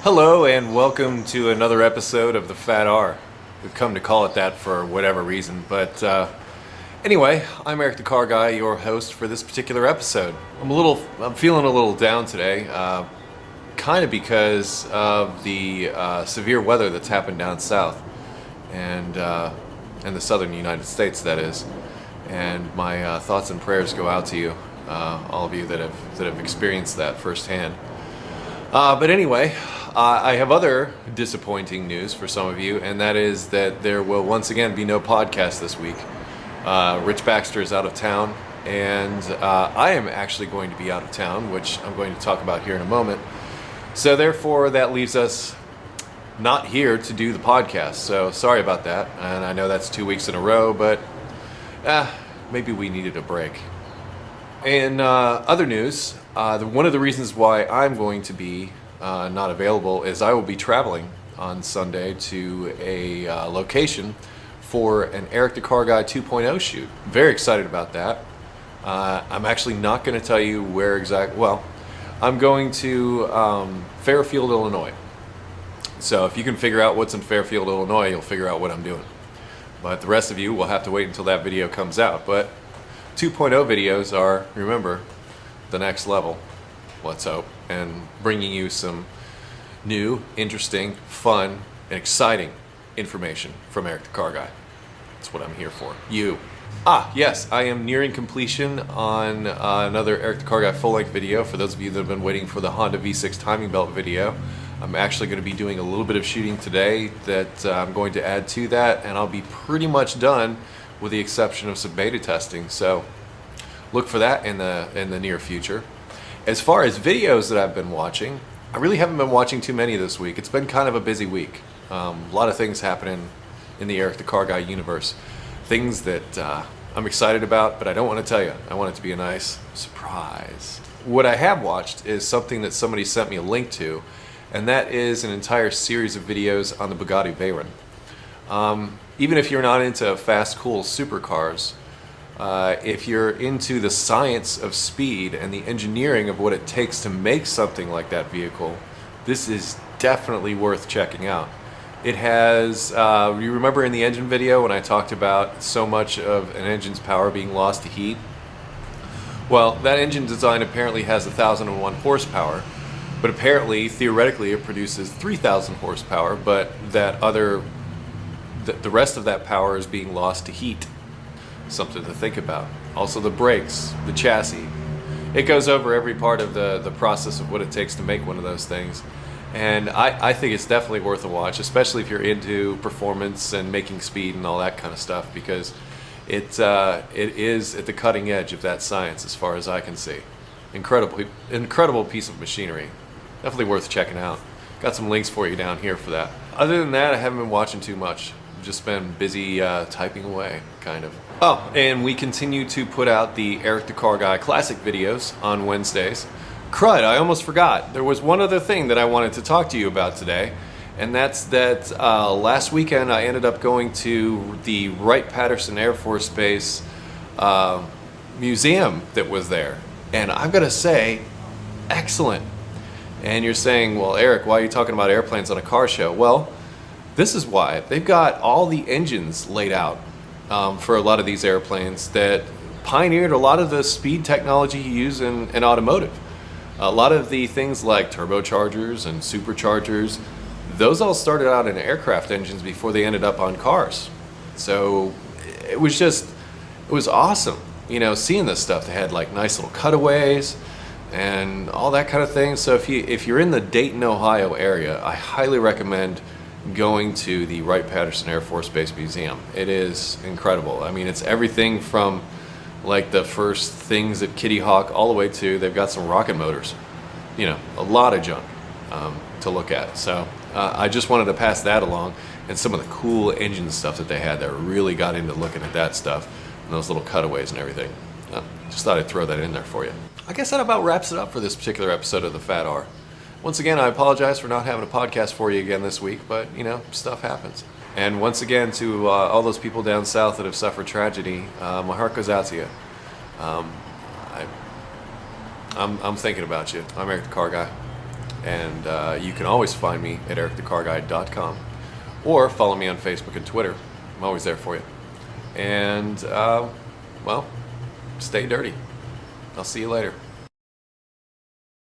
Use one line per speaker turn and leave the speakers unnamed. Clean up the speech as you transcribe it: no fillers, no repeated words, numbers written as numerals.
Hello and welcome to another episode of the FATR. We've come to call it that for whatever reason, but anyway, I'm EricTheCarGuy, your host for this particular episode. I'm feeling a little down today, kind of because of the severe weather that's happened down south and the southern United States, that is. And my thoughts and prayers go out to you, all of you that have experienced that firsthand. But anyway, I have other disappointing news for some of you, and that is that there will once again be no podcast this week. Rich Baxter is out of town, and I am actually going to be out of town, which I'm going to talk about here in a moment. So therefore, that leaves us not here to do the podcast. So sorry about that, and I know that's 2 weeks in a row, but maybe we needed a break. In other news, one of the reasons why I'm going to be not available is I will be traveling on Sunday to a location for an Eric the Car Guy 2.0 shoot. Very excited about that. I'm actually not going to tell you where exactly. Well, I'm going to Fairfield, Illinois. So if you can figure out what's in Fairfield, Illinois, you'll figure out what I'm doing. But the rest of you will have to wait until that video comes out. But 2.0 videos are, remember, the next level, let's hope, and bringing you some new, interesting, fun, and exciting information from Eric the Car Guy. That's what I'm here for. You. Yes, I am nearing completion on another Eric the Car Guy full-length video. For those of you that have been waiting for the Honda V6 timing belt video, I'm actually going to be doing a little bit of shooting today that I'm going to add to that, and I'll be pretty much done with the exception of some beta testing. So look for that in the near future. As far as videos that I've been watching, I really haven't been watching too many this week. It's been kind of a busy week. A lot of things happening in the Eric the Car Guy universe. Things that I'm excited about, but I don't want to tell you. I want it to be a nice surprise. What I have watched is something that somebody sent me a link to, and that is an entire series of videos on the Bugatti Veyron. Even if you're not into fast, cool supercars, if you're into the science of speed and the engineering of what it takes to make something like that vehicle, this is definitely worth checking out. It has, you remember in the engine video when I talked about so much of an engine's power being lost to heat? Well, that engine design apparently has 1,001 horsepower, but apparently, theoretically, it produces 3,000 horsepower, but the rest of that power is being lost to heat. Something to think about. Also the brakes, the chassis. It goes over every part of the process of what it takes to make one of those things. And I think it's definitely worth a watch, especially if you're into performance and making speed and all that kind of stuff, because it is at the cutting edge of that science as far as I can see. Incredible piece of machinery. Definitely worth checking out. Got some links for you down here for that. Other than that, I haven't been watching too much. Just been busy typing away, kind of. Oh, and we continue to put out the Eric the Car Guy classic videos on Wednesdays. Crud, I almost forgot. There was one other thing that I wanted to talk to you about today, and that's that last weekend I ended up going to the Wright-Patterson Air Force Base museum that was there. And I've got to say, excellent. And you're saying, well, Eric, why are you talking about airplanes on a car show? Well, this is why. They've got all the engines laid out for a lot of these airplanes that pioneered a lot of the speed technology you use in automotive. A lot of the things like turbochargers and superchargers, those all started out in aircraft engines before they ended up on cars. So it was awesome, seeing this stuff. They had like nice little cutaways and all that kind of thing. So if you're in the Dayton, Ohio area, I highly recommend going to the Wright-Patterson Air Force Base Museum. It is incredible. I mean, it's everything from like the first things at Kitty Hawk all the way to they've got some rocket motors. A lot of junk to look at. So I just wanted to pass that along, and some of the cool engine stuff that they had that really got into looking at that stuff and those little cutaways and everything. Just thought I'd throw that in there for you. I guess that about wraps it up for this particular episode of the FATR. Once again, I apologize for not having a podcast for you again this week, but stuff happens. And once again, to all those people down south that have suffered tragedy, my heart goes out to you. I'm thinking about you. I'm Eric the Car Guy. And you can always find me at EricTheCarGuy.com or follow me on Facebook and Twitter. I'm always there for you. And, well, stay dirty. I'll see you later.